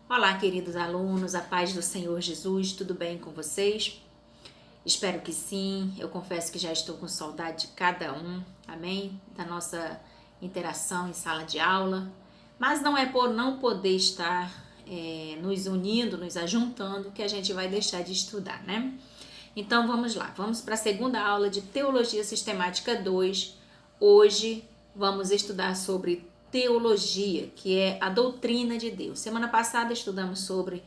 Olá, queridos alunos, a paz do Senhor Jesus, tudo bem com vocês? Espero que sim, eu confesso que já estou com saudade de cada um, amém? Da nossa interação em sala de aula, mas não é por não poder estar nos unindo, nos ajuntando, que a gente vai deixar de estudar, né? Então vamos lá, vamos para a segunda aula de Teologia Sistemática 2. Hoje vamos estudar sobre teologia, que é a doutrina de Deus. Semana passada estudamos sobre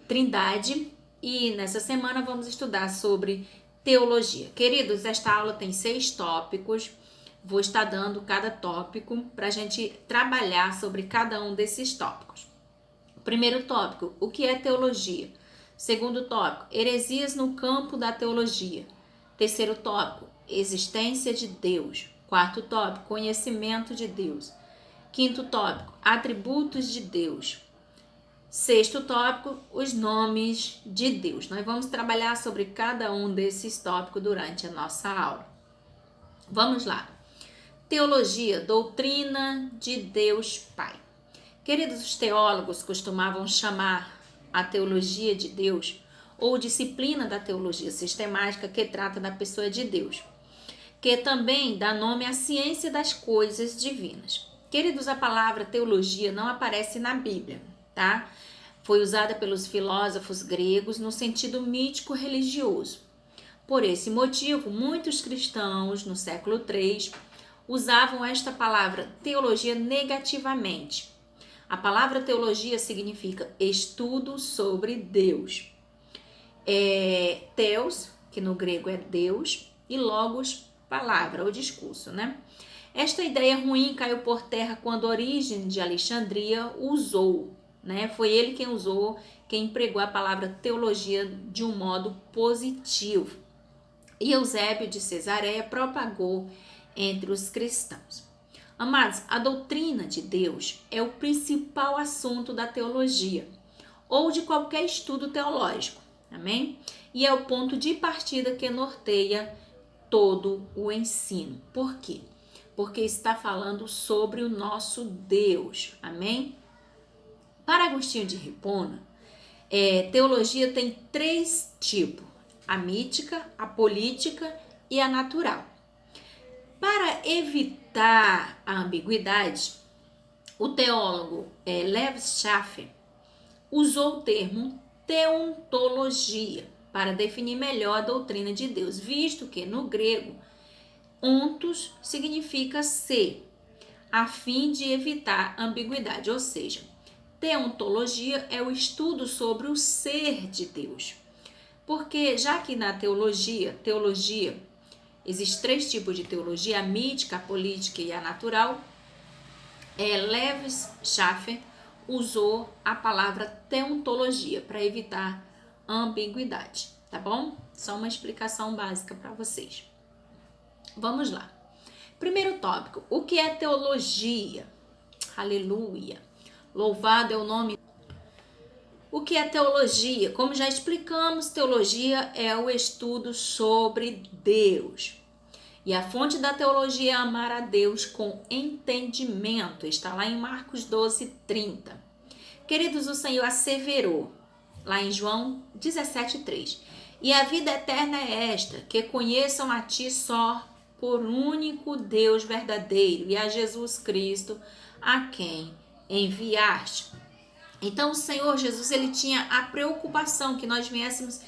Trindade e nessa semana vamos estudar sobre teologia. Queridos, esta aula tem 6 tópicos. Vou estar dando cada tópico para a gente trabalhar sobre cada um desses tópicos. Primeiro tópico, o que é teologia? Segundo tópico, heresias no campo da teologia. Terceiro tópico, existência de Deus. Quarto tópico, conhecimento de Deus. Quinto tópico, atributos de Deus. Sexto tópico, os nomes de Deus. Nós vamos trabalhar sobre cada um desses tópicos durante a nossa aula. Vamos lá. Teologia, doutrina de Deus Pai. Queridos, os teólogos costumavam chamar a teologia de Deus ou disciplina da teologia sistemática que trata da pessoa de Deus, que também dá nome à ciência das coisas divinas. Queridos, a palavra teologia não aparece na Bíblia, tá? Foi usada pelos filósofos gregos no sentido mítico religioso. Por esse motivo, muitos cristãos no século III usavam esta palavra teologia negativamente. A palavra teologia significa estudo sobre Deus. Theos, que no grego é Deus, e logos, palavra ou discurso, né? Esta ideia ruim caiu por terra quando Orígenes de Alexandria usou, né? Foi ele quem usou, quem empregou a palavra teologia de um modo positivo. E Eusébio de Cesareia propagou entre os cristãos. Amados, a doutrina de Deus é o principal assunto da teologia ou de qualquer estudo teológico, amém? E é o ponto de partida que norteia todo o ensino. Por quê? Porque está falando sobre o nosso Deus, amém? Para Agostinho de Hipona, teologia tem 3 tipos: a mítica, a política e a natural. Para evitar a ambiguidade, o teólogo Lev Schaffer usou o termo teontologia para definir melhor a doutrina de Deus, visto que no grego ontos significa ser, a fim de evitar ambiguidade, ou seja, teontologia é o estudo sobre o ser de Deus. Porque já que na teologia existem 3 tipos de teologia, a mítica, a política e a natural. Lev Schaffer usou a palavra teontologia para evitar ambiguidade, tá bom? Só uma explicação básica para vocês. Vamos lá. Primeiro tópico, o que é teologia? Aleluia! Louvado é o nome. O que é teologia? Como já explicamos, teologia é o estudo sobre Deus. E a fonte da teologia é amar a Deus com entendimento. Está lá em Marcos 12:30. Queridos, o Senhor asseverou, lá em João 17:3. E a vida eterna é esta, que conheçam a Ti só, por único Deus verdadeiro, e a Jesus Cristo, a quem enviaste. Então o Senhor Jesus, ele tinha a preocupação que nós viéssemos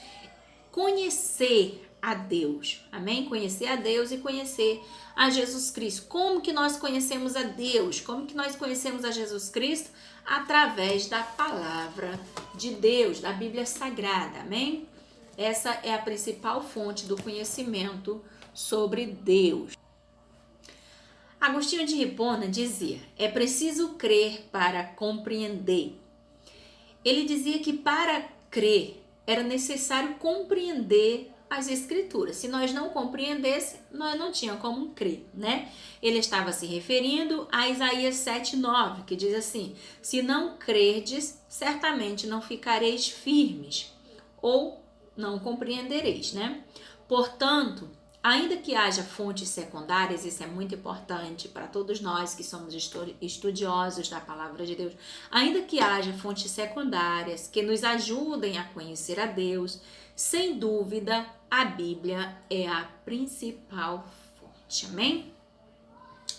conhecer a Deus, amém? Conhecer a Deus e conhecer a Jesus Cristo. Como que nós conhecemos a Deus? Como que nós conhecemos a Jesus Cristo? Através da palavra de Deus, da Bíblia Sagrada, amém? Essa é a principal fonte do conhecimento sobre Deus. Agostinho de Hipona dizia: é preciso crer para compreender. Ele dizia que para crer era necessário compreender as escrituras. Se nós não compreendêssemos, nós não tínhamos como crer, né? Ele estava se referindo a Isaías 7:9, que diz assim: se não crerdes, certamente não ficareis firmes, ou não compreendereis, né? Portanto, Ainda que haja fontes secundárias, isso é muito importante para todos nós que somos estudiosos da palavra de Deus. Ainda que haja fontes secundárias que nos ajudem a conhecer a Deus, sem dúvida, a Bíblia é a principal fonte. Amém?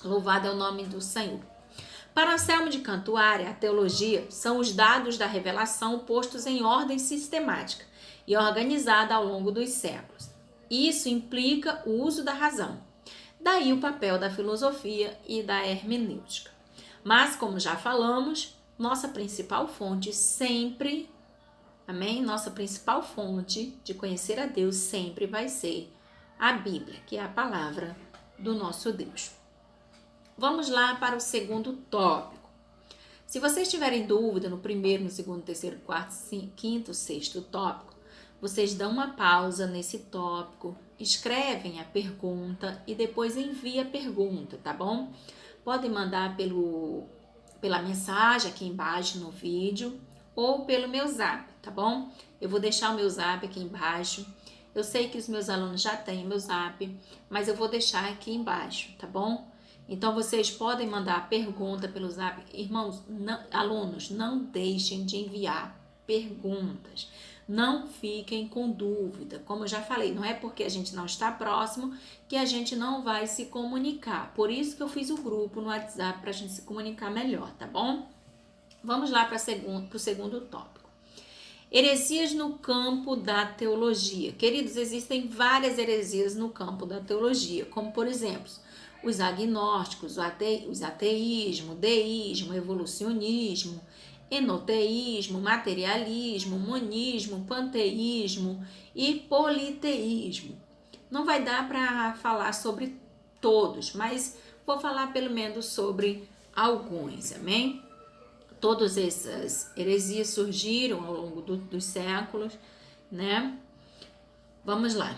Louvado é o nome do Senhor. Para Anselmo de Cantuária, a teologia são os dados da revelação postos em ordem sistemática e organizada ao longo dos séculos. Isso implica o uso da razão. Daí o papel da filosofia e da hermenêutica. Mas, como já falamos, nossa principal fonte sempre, amém? Nossa principal fonte de conhecer a Deus sempre vai ser a Bíblia, que é a palavra do nosso Deus. Vamos lá para o segundo tópico. Se vocês tiverem dúvida no primeiro, no segundo, terceiro, quarto, quinto, sexto tópico, vocês dão uma pausa nesse tópico, escrevem a pergunta e depois envia a pergunta, tá bom? Podem mandar pela mensagem aqui embaixo no vídeo ou pelo meu zap, tá bom? Eu vou deixar o meu zap aqui embaixo. Eu sei que os meus alunos já têm meu zap, mas eu vou deixar aqui embaixo, tá bom? Então, vocês podem mandar a pergunta pelo zap. Irmãos, alunos, não deixem de enviar perguntas. Não fiquem com dúvida. Como eu já falei, não é porque a gente não está próximo que a gente não vai se comunicar. Por isso que eu fiz o grupo no WhatsApp para a gente se comunicar melhor, tá bom? Vamos lá para o segundo tópico. Heresias no campo da teologia. Queridos, existem várias heresias no campo da teologia, como por exemplo, os agnósticos, os ateísmo, deísmo, evolucionismo, enoteísmo, materialismo, monismo, panteísmo e politeísmo. Não vai dar para falar sobre todos, mas vou falar pelo menos sobre alguns, amém? Todas essas heresias surgiram ao longo dos séculos, né? Vamos lá.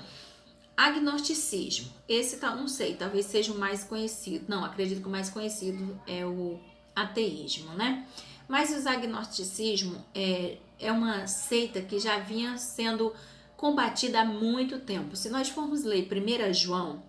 Agnosticismo. Esse, não sei, talvez seja o mais conhecido. Não, acredito que o mais conhecido é o ateísmo, né? Mas o agnosticismo é uma seita que já vinha sendo combatida há muito tempo. Se nós formos ler 1 João,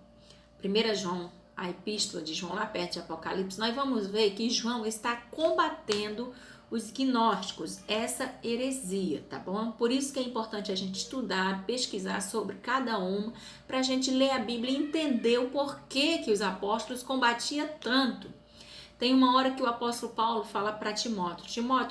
a epístola de João lá perto de Apocalipse, nós vamos ver que João está combatendo os gnósticos, essa heresia, tá bom? Por isso que é importante a gente estudar, pesquisar sobre cada uma, para a gente ler a Bíblia e entender o porquê que os apóstolos combatiam tanto. Tem uma hora que o apóstolo Paulo fala para Timóteo,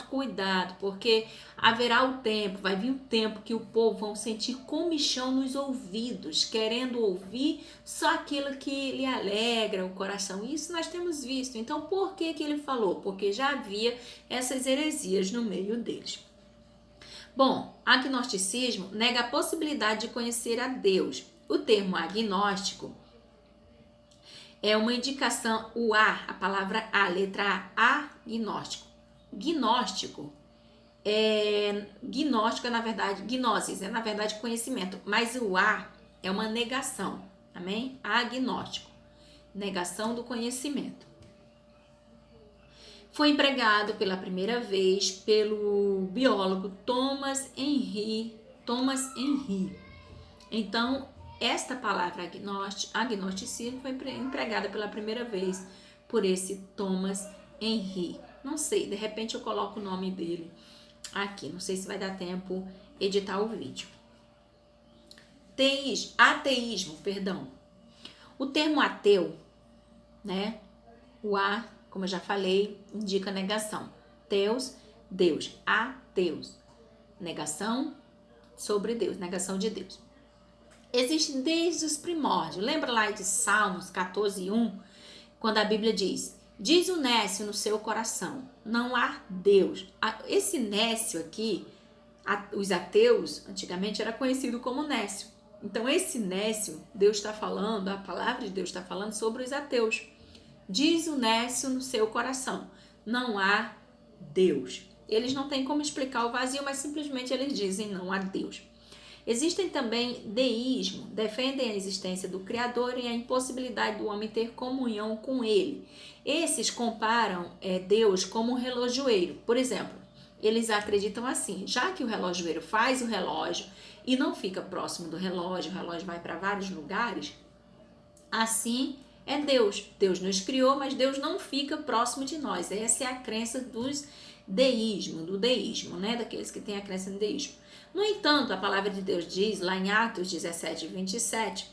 cuidado, porque haverá o tempo, vai vir o tempo que o povo vão sentir comichão nos ouvidos, querendo ouvir só aquilo que lhe alegra o coração. Isso nós temos visto. Então, por que ele falou? Porque já havia essas heresias no meio deles. Bom, agnosticismo nega a possibilidade de conhecer a Deus. O termo agnóstico é uma indicação, a palavra A, letra A, gnóstico. Gnóstico é na verdade, gnosis, é na verdade conhecimento, mas o A é uma negação, amém? Agnóstico, negação do conhecimento. Foi empregado pela primeira vez pelo biólogo Thomas Henry. Então, esta palavra agnosticismo foi empregada pela primeira vez por esse Thomas Henry. Não sei, de repente eu coloco o nome dele aqui. Não sei se vai dar tempo editar o vídeo. Ateísmo. O termo ateu, né? O A, como eu já falei, indica negação. Teus, Deus. Ateus. Negação sobre Deus, negação de Deus. Existe desde os primórdios. Lembra lá de Salmos 14:1, quando a Bíblia diz: diz o nécio no seu coração, não há Deus. Esse nécio aqui, os ateus, antigamente era conhecido como nécio. Então esse nécio, Deus está falando, a palavra de Deus está falando sobre os ateus. Diz o nécio no seu coração, não há Deus. Eles não têm como explicar o vazio, mas simplesmente eles dizem não há Deus. Existem também deísmo, defendem a existência do Criador e a impossibilidade do homem ter comunhão com ele. Esses comparam Deus como um relojoeiro. Por exemplo, eles acreditam assim, já que o relojoeiro faz o relógio e não fica próximo do relógio, o relógio vai para vários lugares, Assim é Deus. Deus nos criou, mas Deus não fica próximo de nós. Essa é a crença do deísmo, né? Daqueles que têm a crença no deísmo. No entanto, a palavra de Deus diz, lá em Atos 17, 27,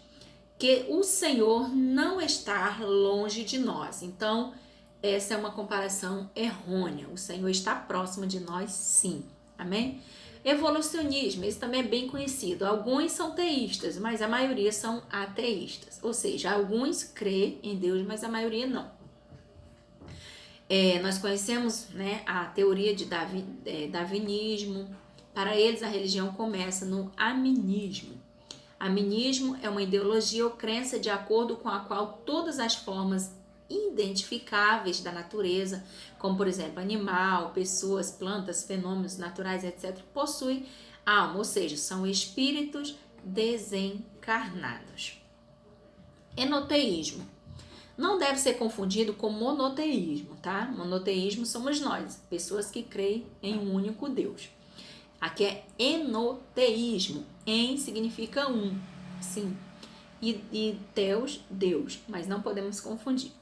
que o Senhor não está longe de nós. Então, essa é uma comparação errônea. O Senhor está próximo de nós, sim. Amém? Evolucionismo, esse também é bem conhecido. Alguns são teístas, mas a maioria são ateístas. Ou seja, alguns crêem em Deus, mas a maioria não. Nós conhecemos, né, a teoria de darwinismo. Para eles, a religião começa no aminismo. Aminismo é uma ideologia ou crença de acordo com a qual todas as formas identificáveis da natureza, como por exemplo animal, pessoas, plantas, fenômenos naturais, etc., possuem alma, ou seja, são espíritos desencarnados. Enoteísmo não deve ser confundido com monoteísmo, tá? Monoteísmo somos nós, pessoas que creem em um único Deus. Aqui é enoteísmo. En significa um, sim. E Deus, Deus. Mas não podemos confundir.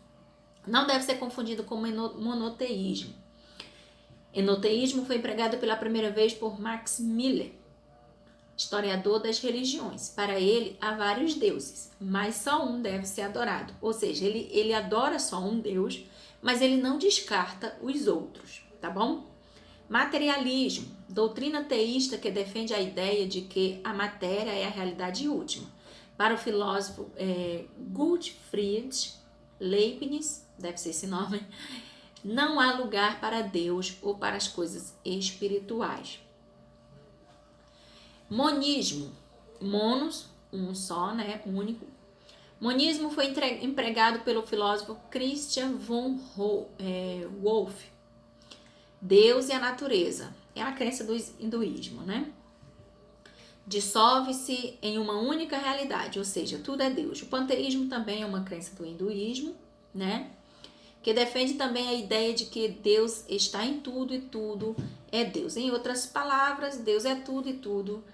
Não deve ser confundido com monoteísmo. Enoteísmo foi empregado pela primeira vez por Max Miller, historiador das religiões. Para ele, há vários deuses, mas só um deve ser adorado. Ou seja, ele adora só um Deus, mas ele não descarta os outros, tá bom? Materialismo, doutrina teísta que defende a ideia de que a matéria é a realidade última. Para o filósofo Gottfried Leibniz, deve ser esse nome, não há lugar para Deus ou para as coisas espirituais. Monismo, monos, um só, né, único. Monismo foi empregado pelo filósofo Christian von Wolff. Deus e a natureza. É a crença do hinduísmo, né? Dissolve-se em uma única realidade, ou seja, tudo é Deus. O panteísmo também é uma crença do hinduísmo, né? Que defende também a ideia de que Deus está em tudo e tudo é Deus. Em outras palavras, Deus é tudo e tudo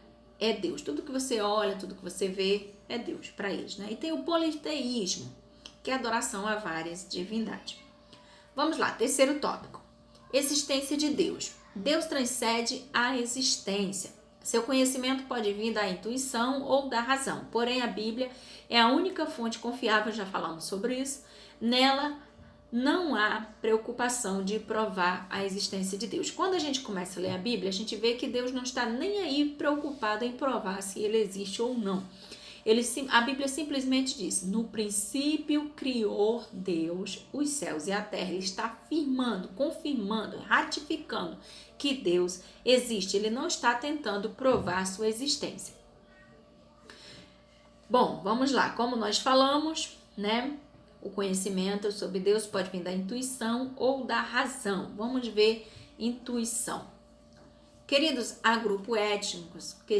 é Deus. Tudo que você olha, tudo que você vê é Deus para eles, né? E tem o politeísmo, que é a adoração a várias divindades. Vamos lá, terceiro tópico. Existência de Deus. Deus transcende a existência. Seu conhecimento pode vir da intuição ou da razão. Porém, a Bíblia é a única fonte confiável, já falamos sobre isso. Nela não há preocupação de provar a existência de Deus. Quando a gente começa a ler a Bíblia, a gente vê que Deus não está nem aí preocupado em provar se ele existe ou não. A Bíblia simplesmente diz, no princípio criou Deus os céus e a terra. Ele está afirmando, confirmando, ratificando que Deus existe. Ele não está tentando provar sua existência. Bom, vamos lá. Como nós falamos, né? O conhecimento sobre Deus pode vir da intuição ou da razão. Vamos ver intuição. Queridos, há grupos étnicos que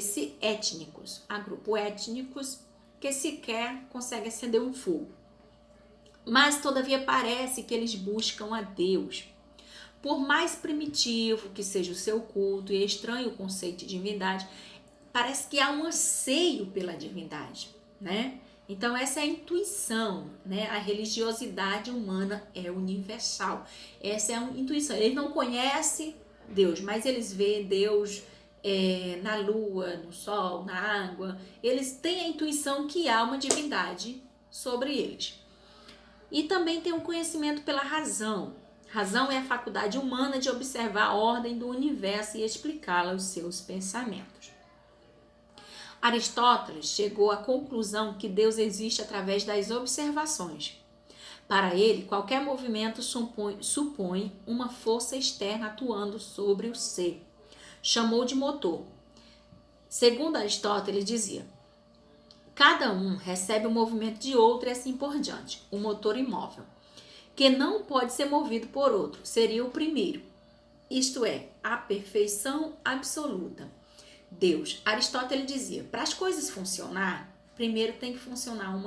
sequer conseguem acender um fogo. Mas, todavia, parece que eles buscam a Deus. Por mais primitivo que seja o seu culto e estranho o conceito de divindade, parece que há um anseio pela divindade, né? Então, essa é a intuição, né? A religiosidade humana é universal. Essa é a intuição. Eles não conhecem Deus, mas eles veem Deus na lua, no sol, na água. Eles têm a intuição que há uma divindade sobre eles. E também tem um conhecimento pela razão. Razão é a faculdade humana de observar a ordem do universo e explicá-la aos seus pensamentos. Aristóteles chegou à conclusão que Deus existe através das observações. Para ele, qualquer movimento supõe uma força externa atuando sobre o ser. Chamou de motor. Segundo Aristóteles, dizia, cada um recebe o movimento de outro e assim por diante. O motor imóvel, que não pode ser movido por outro, seria o primeiro. Isto é, a perfeição absoluta. Deus. Aristóteles dizia, para as coisas funcionar, primeiro tem que funcionar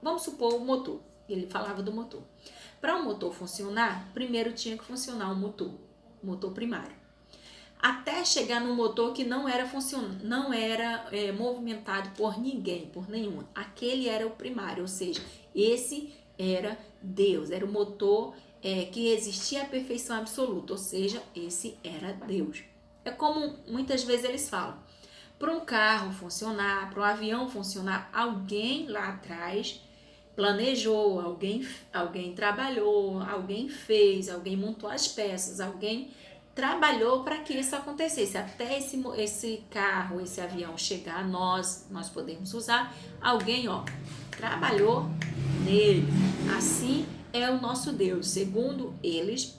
vamos supor, o motor. Ele falava do motor. Para o motor funcionar, primeiro tinha que funcionar o motor primário. até chegar num motor que não era movimentado por ninguém, por nenhum. Aquele era o primário, ou seja, esse era Deus, era o motor que existia a perfeição absoluta, ou seja, esse era Deus. É como muitas vezes eles falam, para um carro funcionar, para um avião funcionar, alguém lá atrás planejou, alguém trabalhou, alguém fez, alguém montou as peças, alguém trabalhou para que isso acontecesse. Até esse carro, esse avião chegar a nós podemos usar, alguém trabalhou nele. Assim é o nosso Deus. Segundo eles,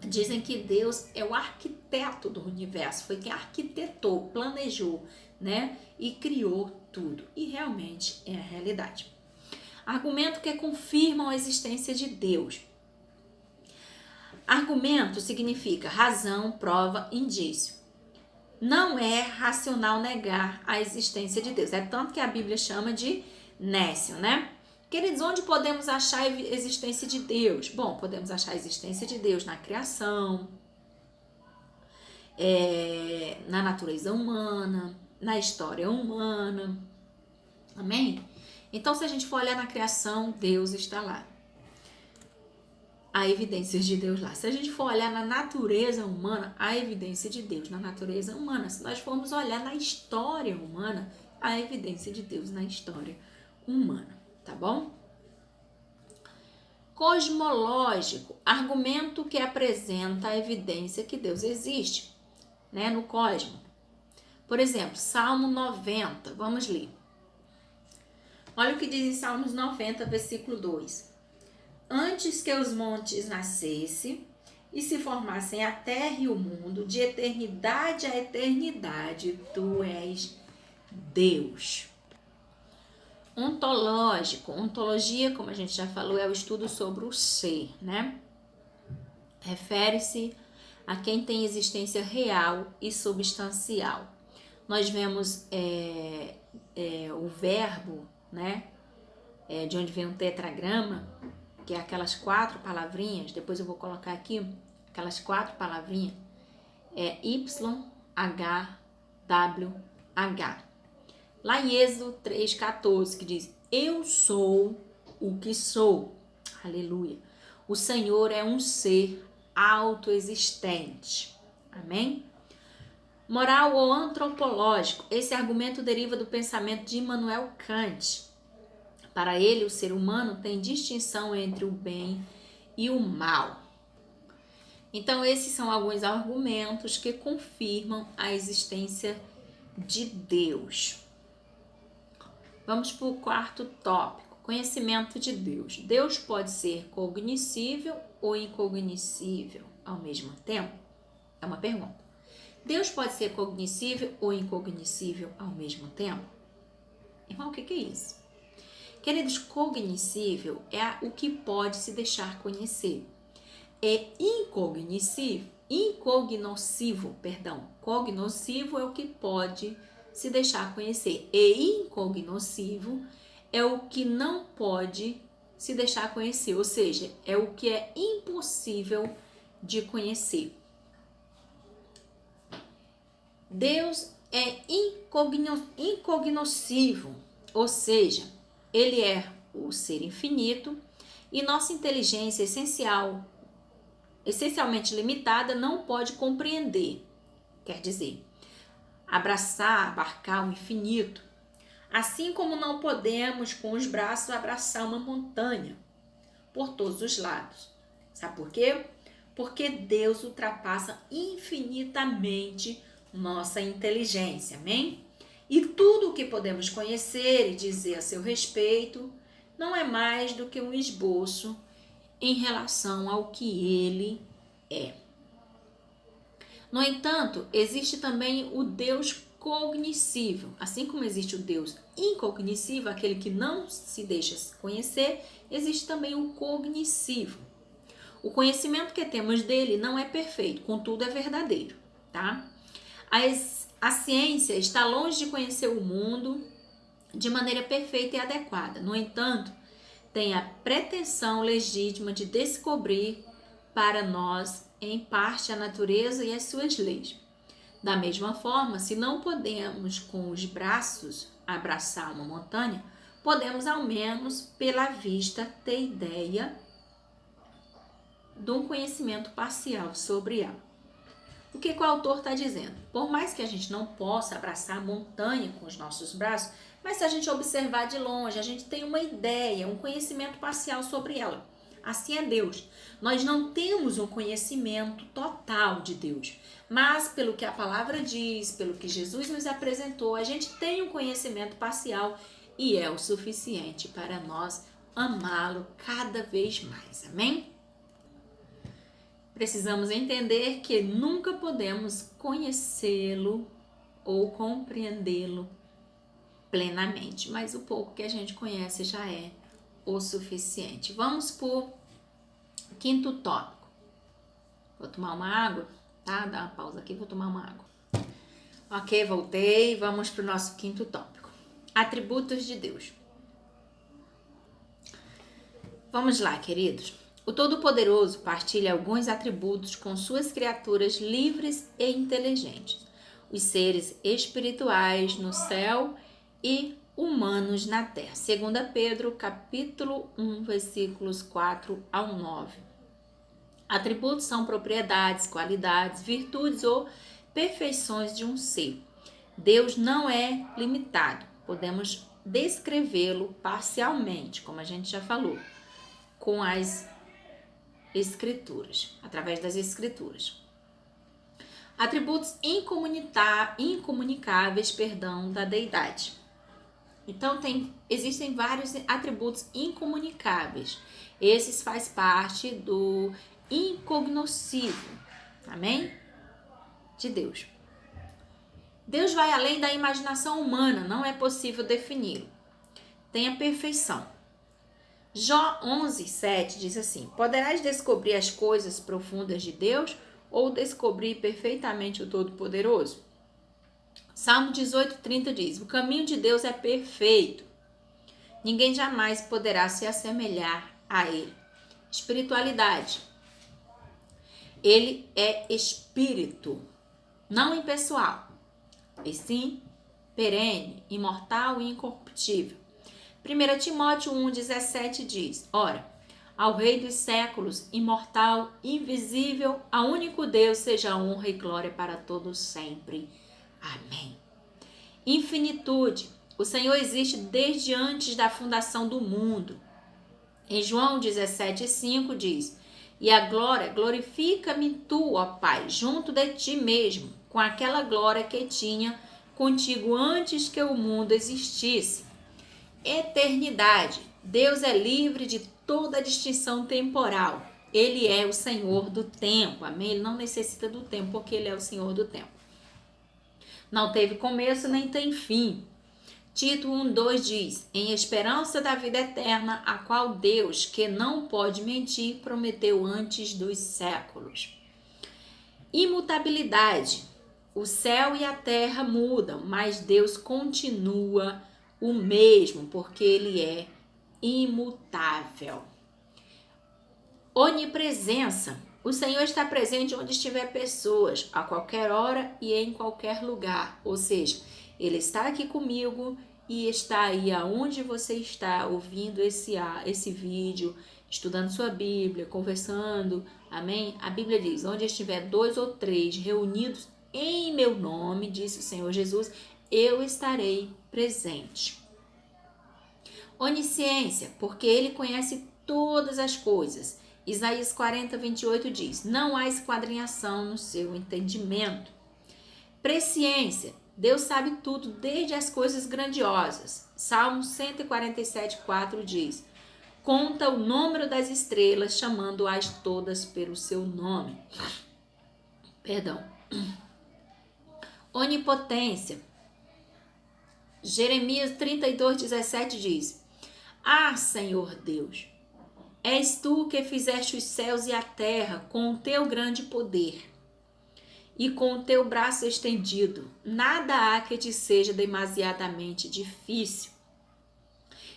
dizem que Deus é o arquiteto do universo, foi quem arquitetou, planejou, né? E criou tudo. E realmente é a realidade. Argumento que confirma a existência de Deus. Argumento significa razão, prova, indício. Não é racional negar a existência de Deus. É tanto que a Bíblia chama de nécio, né? Queridos, onde podemos achar a existência de Deus? Bom, podemos achar a existência de Deus na criação, na natureza humana, na história humana. Amém? Então, se a gente for olhar na criação, Deus está lá. Há evidências de Deus lá. Se a gente for olhar na natureza humana, há evidência de Deus na natureza humana. Se nós formos olhar na história humana, há evidência de Deus na história humana. Tá bom? Cosmológico, argumento que apresenta a evidência que Deus existe, né, no cosmos. Por exemplo, Salmo 90, vamos ler. Olha o que diz em Salmos 90, versículo 2. Antes que os montes nascessem e se formassem a terra e o mundo, de eternidade a eternidade, tu és Deus. Ontológico. Ontologia, como a gente já falou, é o estudo sobre o ser, né? Refere-se a quem tem existência real e substancial. Nós vemos o verbo, né? De onde vem o tetragrama, que é aquelas 4 palavrinhas, depois eu vou colocar aqui, aquelas 4 palavrinhas, YHWH. Lá em Êxodo 3,14, que diz, eu sou o que sou. Aleluia. O Senhor é um ser autoexistente. Amém? Moral ou antropológico. Esse argumento deriva do pensamento de Immanuel Kant. Para ele, o ser humano tem distinção entre o bem e o mal. Então, esses são alguns argumentos que confirmam a existência de Deus. Vamos para o 4º tópico, conhecimento de Deus. Deus pode ser cognoscível ou incognoscível ao mesmo tempo? É uma pergunta. Deus pode ser cognoscível ou incognoscível ao mesmo tempo? Irmão, o que é isso? Queridos, cognoscível é o que pode se deixar conhecer. Cognoscível é o que pode se deixar conhecer. E incognoscível é o que não pode se deixar conhecer, ou seja, é o que é impossível de conhecer. Deus é incognoscível, ou seja, ele é o ser infinito e nossa inteligência essencialmente limitada, não pode compreender, quer dizer, abarcar o infinito, assim como não podemos com os braços abraçar uma montanha por todos os lados. Sabe por quê? Porque Deus ultrapassa infinitamente nossa inteligência, amém? E tudo o que podemos conhecer e dizer a seu respeito não é mais do que um esboço em relação ao que ele é. No entanto, existe também o Deus cognoscível. Assim como existe o Deus incognoscível, aquele que não se deixa conhecer, existe também o cognoscível. O conhecimento que temos dele não é perfeito, contudo é verdadeiro, tá? A ciência está longe de conhecer o mundo de maneira perfeita e adequada. No entanto, tem a pretensão legítima de descobrir para nós, em parte, a natureza e as suas leis. Da mesma forma, se não podemos com os braços abraçar uma montanha, podemos ao menos pela vista ter ideia de um conhecimento parcial sobre ela. O que o autor está dizendo? Por mais que a gente não possa abraçar a montanha com os nossos braços, mas se a gente observar de longe, a gente tem uma ideia, um conhecimento parcial sobre ela. Assim é Deus. Nós não temos um conhecimento total de Deus, mas pelo que a palavra diz, pelo que Jesus nos apresentou, a gente tem um conhecimento parcial e é o suficiente para nós amá-lo cada vez mais. Amém? Precisamos entender que nunca podemos conhecê-lo ou compreendê-lo plenamente, mas o pouco que a gente conhece já é o suficiente. Vamos para o quinto tópico. Vou tomar uma água, tá? Dá uma pausa aqui, vou tomar uma água. Ok, voltei. Vamos para o nosso quinto tópico. Atributos de Deus. Vamos lá, queridos. O Todo-Poderoso partilha alguns atributos com suas criaturas livres e inteligentes, os seres espirituais no céu e humanos na terra. 2 Pedro, capítulo 1, versículos 4 ao 9. Atributos são propriedades, qualidades, virtudes ou perfeições de um ser. Deus não é limitado. Podemos descrevê-lo parcialmente, como a gente já falou, com as escrituras, através das escrituras. Atributos incomunicáveis, da deidade. Então, existem vários atributos incomunicáveis. Esses faz parte do incognoscível, amém? De Deus. Deus vai além da imaginação humana, não é possível defini-lo. Tem a perfeição. Jó 11:7 diz assim: poderás descobrir as coisas profundas de Deus ou descobrir perfeitamente o Todo-Poderoso? Salmo 18:30 diz: o caminho de Deus é perfeito. Ninguém jamais poderá se assemelhar a ele. Espiritualidade. Ele é espírito, não impessoal, e sim perene, imortal e incorruptível. 1 Timóteo 1:17 diz: ora, ao Rei dos séculos, imortal, invisível, a único Deus, seja honra e glória para todos sempre. Amém. Infinitude. O Senhor existe desde antes da fundação do mundo. Em João 17:5 diz: e a glória, glorifica-me tu, ó Pai, junto de ti mesmo, com aquela glória que tinha contigo antes que o mundo existisse. Eternidade. Deus é livre de toda distinção temporal. Ele é o Senhor do tempo. Amém? Ele não necessita do tempo, porque ele é o Senhor do tempo. Não teve começo nem tem fim. Tito 1:2 diz: em esperança da vida eterna, a qual Deus, que não pode mentir, prometeu antes dos séculos. Imutabilidade. O céu e a terra mudam, mas Deus continua o mesmo, porque ele é imutável. Onipresença. O Senhor está presente onde estiver pessoas, a qualquer hora e em qualquer lugar. Ou seja, ele está aqui comigo e está aí aonde você está ouvindo esse vídeo, estudando sua Bíblia, conversando. Amém? A Bíblia diz: onde estiver 2 ou 3 reunidos em meu nome, disse o Senhor Jesus, eu estarei presente. Onisciência, porque ele conhece todas as coisas. Isaías 40:28 diz: não há esquadrinhação no seu entendimento. Presciência, Deus sabe tudo, desde as coisas grandiosas. Salmo 147:4 diz: conta o número das estrelas, chamando-as todas pelo seu nome. Onipotência. Jeremias 32:17 diz: ah, Senhor Deus, és tu que fizeste os céus e a terra com o teu grande poder e com o teu braço estendido. Nada há que te seja demasiadamente difícil.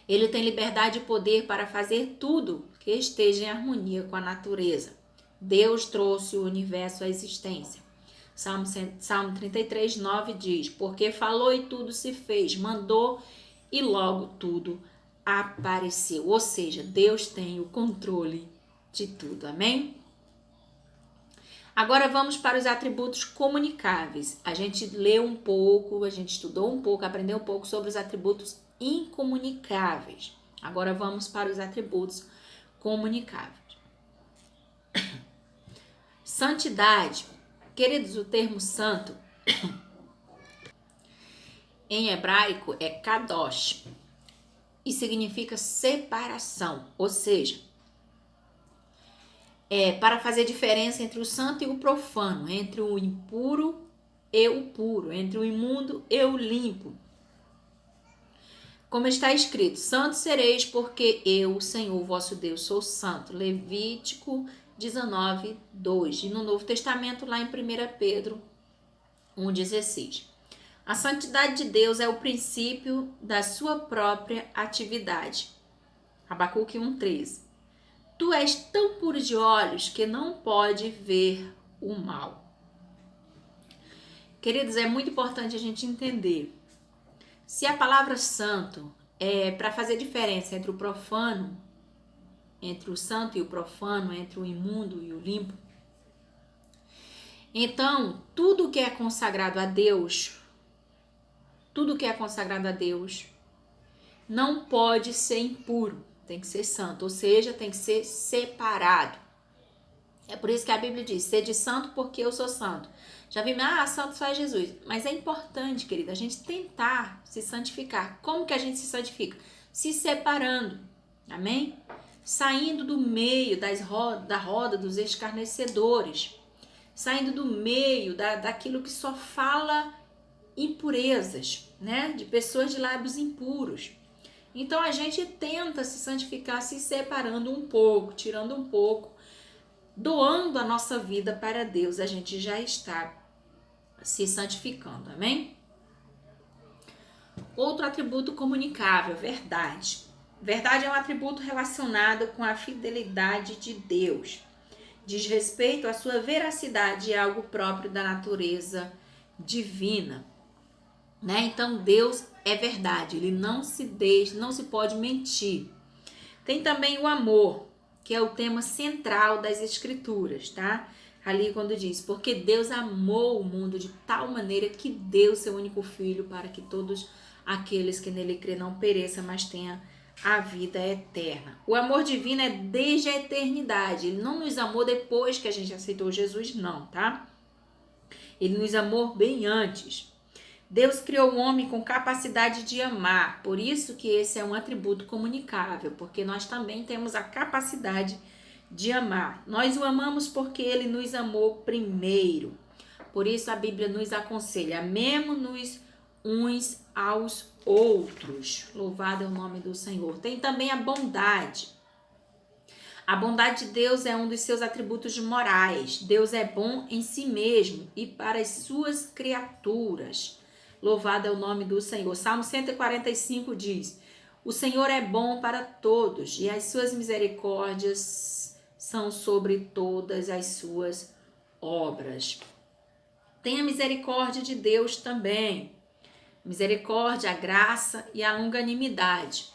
Ele tem liberdade e poder para fazer tudo que esteja em harmonia com a natureza. Deus trouxe o universo à existência. Salmo 33, 9 diz: porque falou e tudo se fez, mandou e logo tudo apareceu. Ou seja, Deus tem o controle de tudo, amém? Agora vamos para os atributos comunicáveis. A gente leu um pouco, a gente estudou um pouco, aprendeu um pouco sobre os atributos incomunicáveis. Agora vamos para os atributos comunicáveis. Santidade. Queridos, o termo santo em hebraico é kadosh e significa separação, ou seja, para fazer diferença entre o santo e o profano, entre o impuro e o puro, entre o imundo e o limpo. Como está escrito, santo sereis porque eu, Senhor vosso Deus, sou santo. Levítico 19, 2. E no Novo Testamento, lá em 1 Pedro 1,16. A santidade de Deus é o princípio da sua própria atividade. Abacuque 1,13. Tu és tão puro de olhos que não pode ver o mal. Queridos, é muito importante a gente entender. Se a palavra santo é para fazer diferença entre o profano, entre o santo e o profano, entre o imundo e o limpo, então tudo que é consagrado a Deus, não pode ser impuro, tem que ser santo, ou seja, tem que ser separado. É por isso que a Bíblia diz, sede santo porque eu sou santo. Já vi, santo só é Jesus. Mas é importante, querida, a gente tentar se santificar. Como que a gente se santifica? Se separando, amém? Saindo do meio da roda dos escarnecedores. Saindo do meio daquilo que só fala impurezas, né? De pessoas de lábios impuros. Então a gente tenta se santificar se separando um pouco, tirando um pouco, doando a nossa vida para Deus. A gente já está se santificando, amém? Outro atributo comunicável, verdade. Verdade é um atributo relacionado com a fidelidade de Deus. Diz respeito à sua veracidade e algo próprio da natureza divina, né? Então Deus é verdade, ele não se pode mentir. Tem também o amor, que é o tema central das escrituras, tá? Ali quando diz, porque Deus amou o mundo de tal maneira que deu seu único filho para que todos aqueles que nele crê não pereçam, mas tenham a vida eterna. O amor divino é desde a eternidade. Ele não nos amou depois que a gente aceitou Jesus, não, tá? Ele nos amou bem antes. Deus criou o homem com capacidade de amar. Por isso que esse é um atributo comunicável, porque nós também temos a capacidade de amar. Nós o amamos porque ele nos amou primeiro. Por isso a Bíblia nos aconselha, amemo-nos uns aos outros. Louvado é o nome do Senhor. Tem também a bondade. A bondade de Deus é um dos seus atributos morais. Deus é bom em si mesmo e para as suas criaturas. Louvado é o nome do Senhor. Salmo 145 diz, o Senhor é bom para todos e as suas misericórdias são sobre todas as suas obras. Tem a misericórdia de Deus também. Misericórdia, a graça e a longanimidade.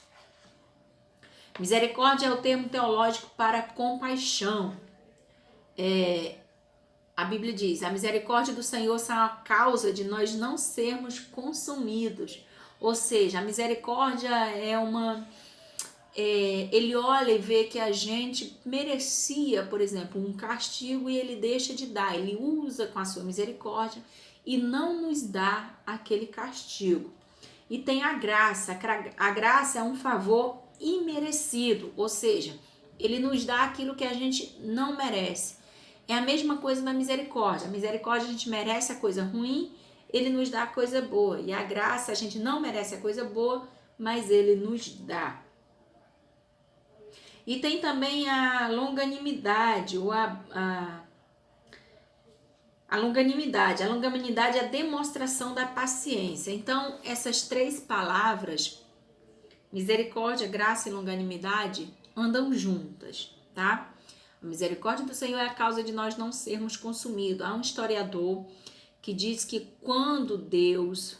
Misericórdia é o termo teológico para compaixão. A Bíblia diz, a misericórdia do Senhor são a causa de nós não sermos consumidos. Ou seja, a misericórdia é ele olha e vê que a gente merecia, por exemplo, um castigo e ele deixa de dar. Ele usa com a sua misericórdia e não nos dá aquele castigo. E tem a graça. A graça é um favor imerecido, ou seja, ele nos dá aquilo que a gente não merece. É a mesma coisa na misericórdia. A misericórdia a gente merece a coisa ruim, ele nos dá a coisa boa. E a graça a gente não merece a coisa boa, mas ele nos dá. E tem também a longanimidade, ou a longanimidade. A longanimidade é a demonstração da paciência. Então, essas três palavras, misericórdia, graça e longanimidade, andam juntas, tá? A misericórdia do Senhor é a causa de nós não sermos consumidos. Há um historiador que diz que quando Deus...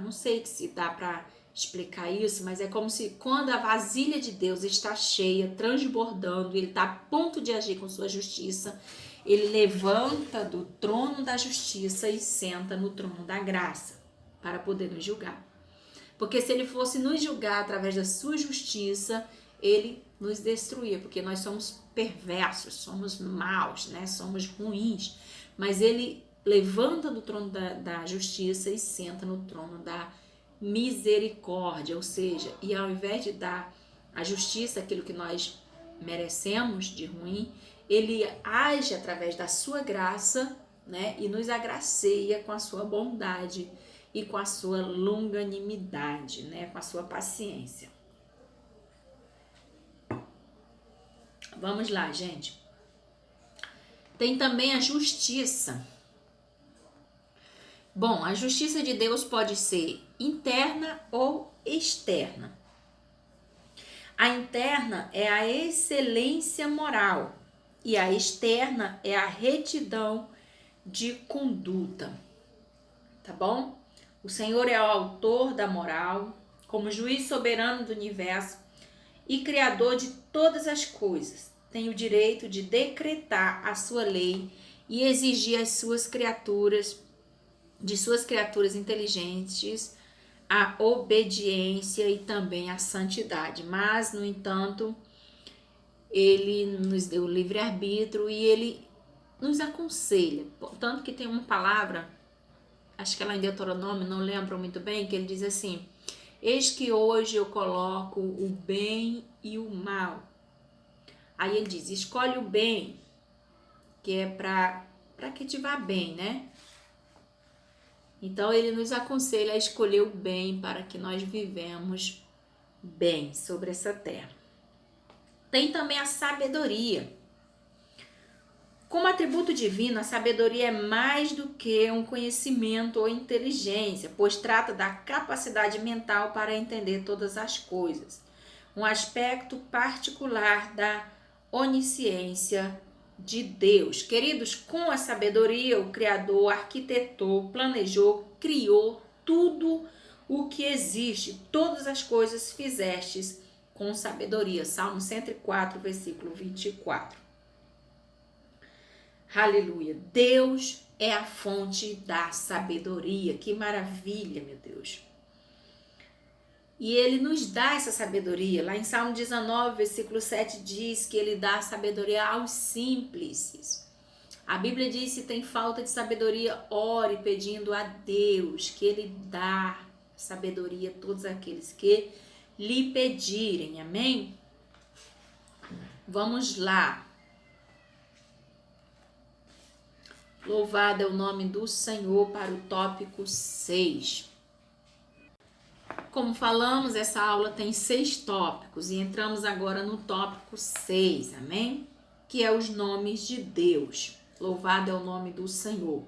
não sei se dá para explicar isso, mas é como se quando a vasilha de Deus está cheia, transbordando, ele está a ponto de agir com sua justiça, ele levanta do trono da justiça e senta no trono da graça para poder nos julgar. Porque se ele fosse nos julgar através da sua justiça, ele nos destruía, porque nós somos perversos, somos maus, né? Somos ruins. Mas ele levanta do trono da justiça e senta no trono da misericórdia, ou seja, e ao invés de dar a justiça, aquilo que nós merecemos de ruim, ele age através da sua graça, né? E nos agraceia com a sua bondade e com a sua longanimidade, né? Com a sua paciência. Vamos lá, gente. Tem também a justiça. Bom, a justiça de Deus pode ser interna ou externa. A interna é a excelência moral e a externa é a retidão de conduta. Tá bom? O Senhor é o autor da moral, como juiz soberano do universo e criador de todas as coisas. Tem o direito de decretar a sua lei e exigir de suas criaturas inteligentes a obediência e também a santidade. Mas, no entanto, ele nos deu o livre-arbítrio e ele nos aconselha. Tanto que tem uma palavra, acho que ela é em Deuteronômio, não lembro muito bem, que ele diz assim: eis que hoje eu coloco o bem e o mal. Aí ele diz, escolhe o bem, que é para que te vá bem, né? Então ele nos aconselha a escolher o bem para que nós vivemos bem sobre essa terra. Tem também a sabedoria. Como atributo divino, a sabedoria é mais do que um conhecimento ou inteligência, pois trata da capacidade mental para entender todas as coisas. Um aspecto particular da onisciência de Deus. Queridos, com a sabedoria, o Criador arquitetou, planejou, criou tudo o que existe. Todas as coisas fizestes com sabedoria. Salmo 104, versículo 24. Aleluia. Deus é a fonte da sabedoria. Que maravilha, meu Deus. E ele nos dá essa sabedoria. Lá em Salmo 19, versículo 7 diz que ele dá sabedoria aos simples. A Bíblia diz: se tem falta de sabedoria, ore pedindo a Deus que ele dá sabedoria a todos aqueles que lhe pedirem. Amém? Vamos lá. Louvado é o nome do Senhor para o tópico 6. Como falamos, essa aula tem 6 tópicos e entramos agora no tópico 6, amém? Que é os nomes de Deus. Louvado é o nome do Senhor.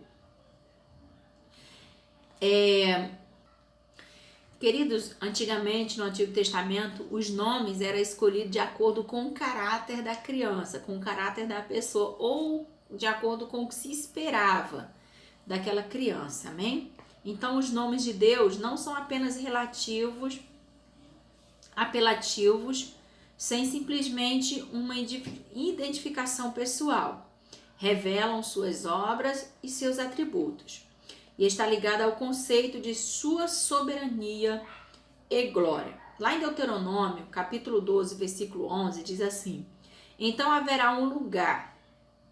Queridos, antigamente no Antigo Testamento, os nomes eram escolhidos de acordo com o caráter da criança, com o caráter da pessoa ou de acordo com o que se esperava daquela criança, amém? Então, os nomes de Deus não são apenas apelativos, sem simplesmente uma identificação pessoal. Revelam suas obras e seus atributos. E está ligado ao conceito de sua soberania e glória. Lá em Deuteronômio, capítulo 12, versículo 11, diz assim: então haverá um lugar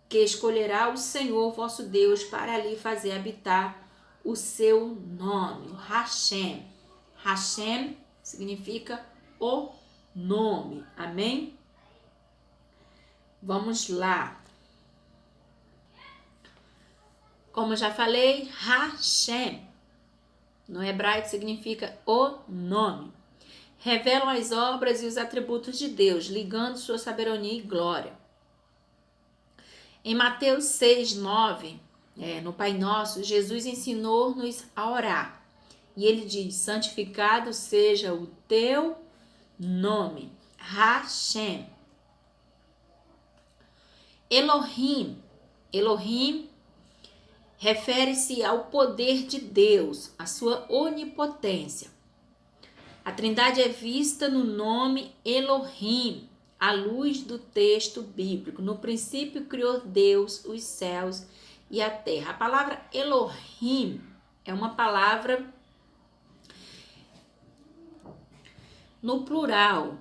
que escolherá o Senhor vosso Deus para ali fazer habitar o seu nome, o Hashem. Hashem significa o nome, amém? Vamos lá. Como eu já falei, Hashem, no hebraico significa o nome. Revelam as obras e os atributos de Deus, ligando sua soberania e glória. Em Mateus 6, 9, no Pai Nosso, Jesus ensinou-nos a orar. E ele diz: santificado seja o teu nome, Hashem. Elohim. Elohim refere-se ao poder de Deus, à sua onipotência. A Trindade é vista no nome Elohim, à luz do texto bíblico. No princípio criou Deus os céus e a terra. A palavra Elohim é uma palavra no plural,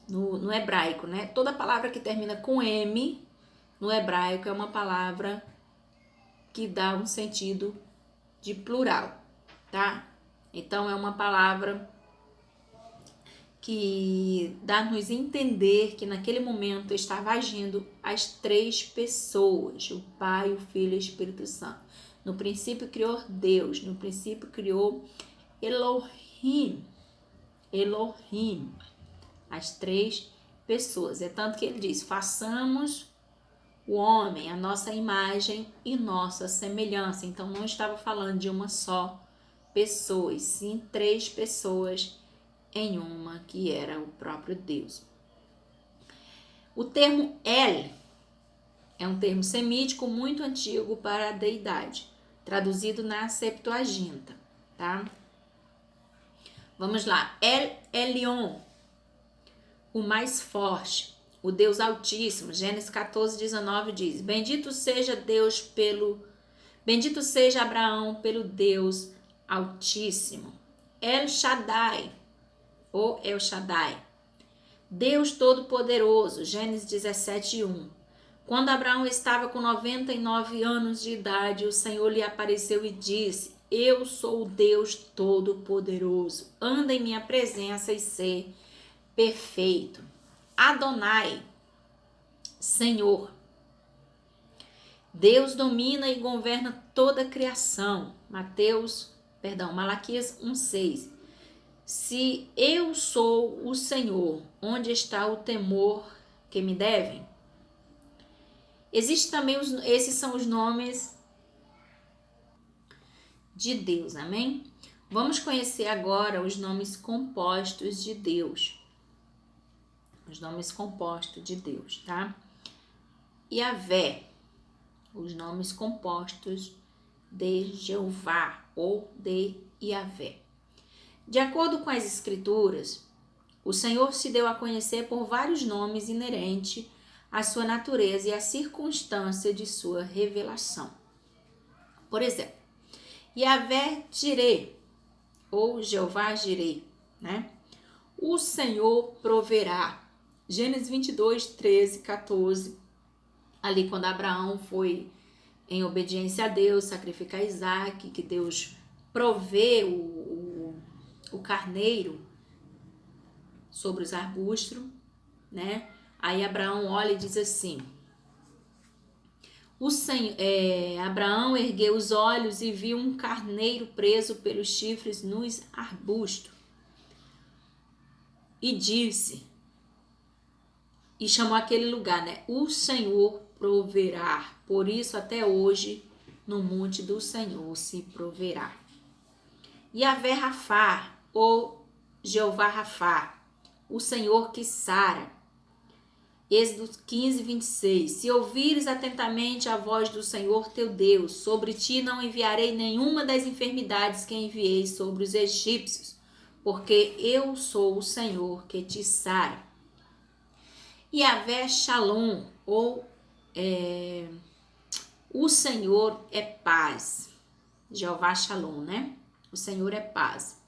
no hebraico, né? Toda palavra que termina com M no hebraico é uma palavra que dá um sentido de plural, tá? Então é uma palavra que dá-nos entender que naquele momento estava agindo as três pessoas, o Pai, o Filho e o Espírito Santo. No princípio criou Deus, no princípio criou Elohim, Elohim, as três pessoas. É tanto que ele diz, façamos o homem, a nossa imagem e nossa semelhança. Então não estava falando de uma só pessoa, e sim três pessoas em uma, que era o próprio Deus. O termo El é um termo semítico muito antigo para a deidade, traduzido na Septuaginta, tá? Vamos lá. El Elyon, o mais forte, o Deus Altíssimo. Gênesis 14:19 diz: Bendito seja Abraão pelo Deus Altíssimo. El Shaddai, ou El Shaddai, Deus Todo-Poderoso. Gênesis 17:1. Quando Abraão estava com 99 anos de idade, o Senhor lhe apareceu e disse: Eu sou o Deus Todo-Poderoso. Anda em minha presença e sê perfeito. Adonai, Senhor. Deus domina e governa toda a criação. Malaquias 1:6. Se eu sou o Senhor, onde está o temor que me devem? Existem também, esses são os nomes de Deus, amém? Vamos conhecer agora os nomes compostos de Deus. Os nomes compostos de Deus, tá? Yahvé, os nomes compostos de Jeová ou de Yahvé. De acordo com as Escrituras, o Senhor se deu a conhecer por vários nomes inerentes à sua natureza e à circunstância de sua revelação. Por exemplo, Yahvé Jireh, ou Jeová Jireh, né? O Senhor proverá. Gênesis 22:13-14, ali quando Abraão foi em obediência a Deus, sacrificar Isaac, que Deus provê o carneiro sobre os arbustos, né? Aí Abraão olha e diz assim, Abraão ergueu os olhos e viu um carneiro preso pelos chifres nos arbustos. E disse, e chamou aquele lugar, né? O Senhor proverá. Por isso até hoje no monte do Senhor se proverá. Yahvé Rafá, ou Jeová Rafá, o Senhor que sara. Êxodo 15:26. Se ouvires atentamente a voz do Senhor teu Deus, sobre ti não enviarei nenhuma das enfermidades que enviei sobre os egípcios, porque eu sou o Senhor que te sara. Yahvé Shalom, ou o Senhor é paz. Jeová Shalom, né? O Senhor é paz.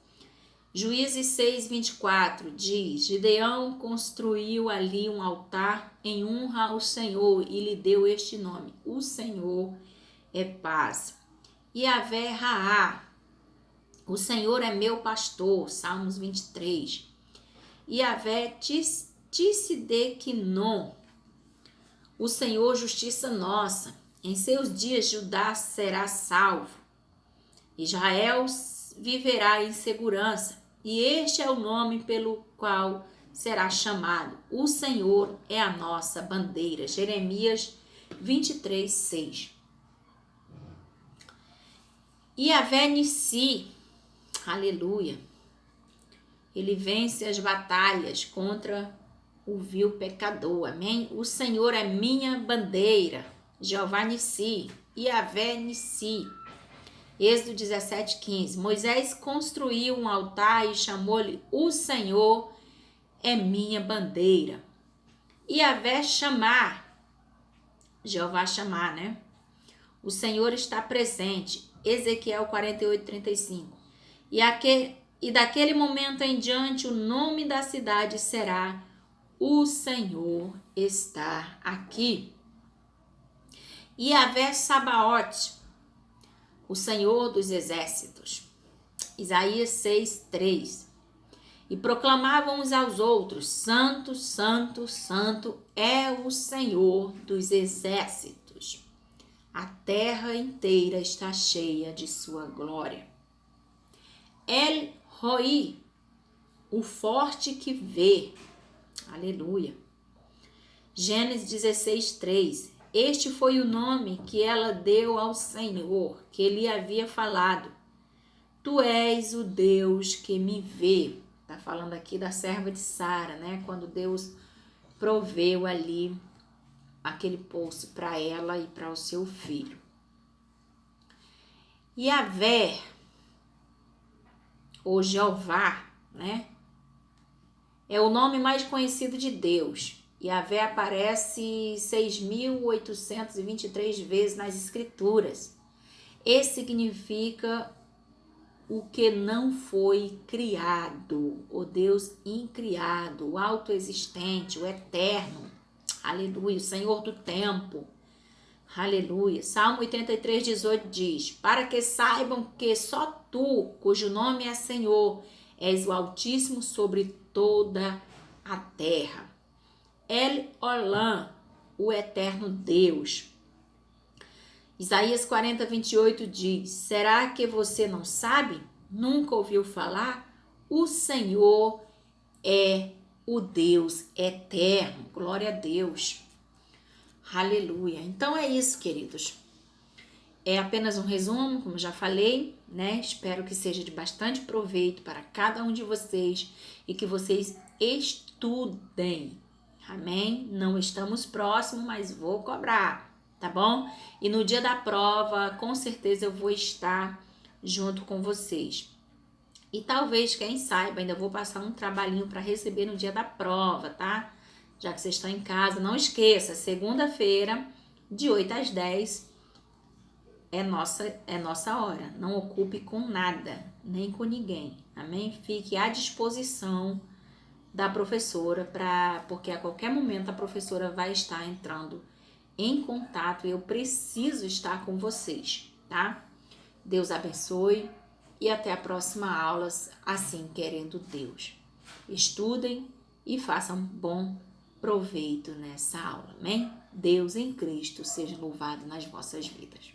Juízes 6:24 diz, Gideão construiu ali um altar em honra ao Senhor e lhe deu este nome, o Senhor é paz. Yahvé Raá, o Senhor é meu pastor, Salmos 23. Yahvé Tsidquenon, o Senhor justiça nossa, em seus dias Judá será salvo, Israel viverá em segurança. E este é o nome pelo qual será chamado. O Senhor é a nossa bandeira. Jeremias 23:6. Yahvé Nissi, aleluia. Ele vence as batalhas contra o vil pecador, amém? O Senhor é minha bandeira, Jeová Nissi, Yahvé Nissi. Êxodo 17:15. Moisés construiu um altar e chamou-lhe o Senhor é minha bandeira. Yahvé chamar, Jeová chamar, né? O Senhor está presente. Ezequiel 48:35. E daquele momento em diante o nome da cidade será o Senhor está aqui. Yahvé Sabaote, o Senhor dos exércitos. Isaías 6:3. E proclamavam uns aos outros: Santo, Santo, Santo é o Senhor dos exércitos. A terra inteira está cheia de sua glória. El Roi, o forte que vê. Aleluia. Gênesis 16:3. Este foi o nome que ela deu ao Senhor, que ele havia falado. Tu és o Deus que me vê. Está falando aqui da serva de Sara, né? Quando Deus proveu ali aquele poço para ela e para o seu filho. Yahvé, ou Jeová, né? É o nome mais conhecido de Deus. Yahvé aparece 6.823 vezes nas Escrituras. E significa o que não foi criado, o Deus incriado, o autoexistente, o eterno. Aleluia, o Senhor do tempo. Aleluia. Salmo 83:18 diz: para que saibam que só tu, cujo nome é Senhor, és o Altíssimo sobre toda a terra. El Olam, o eterno Deus. Isaías 40:28 diz: será que você não sabe? Nunca ouviu falar? O Senhor é o Deus eterno. Glória a Deus. Aleluia. Então é isso, queridos. É apenas um resumo, como já falei, né? Espero que seja de bastante proveito para cada um de vocês e que vocês estudem. Amém? Não estamos próximos, mas vou cobrar, tá bom? E no dia da prova, com certeza eu vou estar junto com vocês. E talvez, quem saiba, ainda vou passar um trabalhinho para receber no dia da prova, tá? Já que vocês estão em casa, não esqueça, segunda-feira, de 8 às 10, é nossa hora. Não ocupe com nada, nem com ninguém, amém? Fique à disposição da professora, porque a qualquer momento a professora vai estar entrando em contato e eu preciso estar com vocês, tá? Deus abençoe e até a próxima aula, assim querendo Deus. Estudem e façam bom proveito nessa aula, amém? Deus em Cristo seja louvado nas vossas vidas.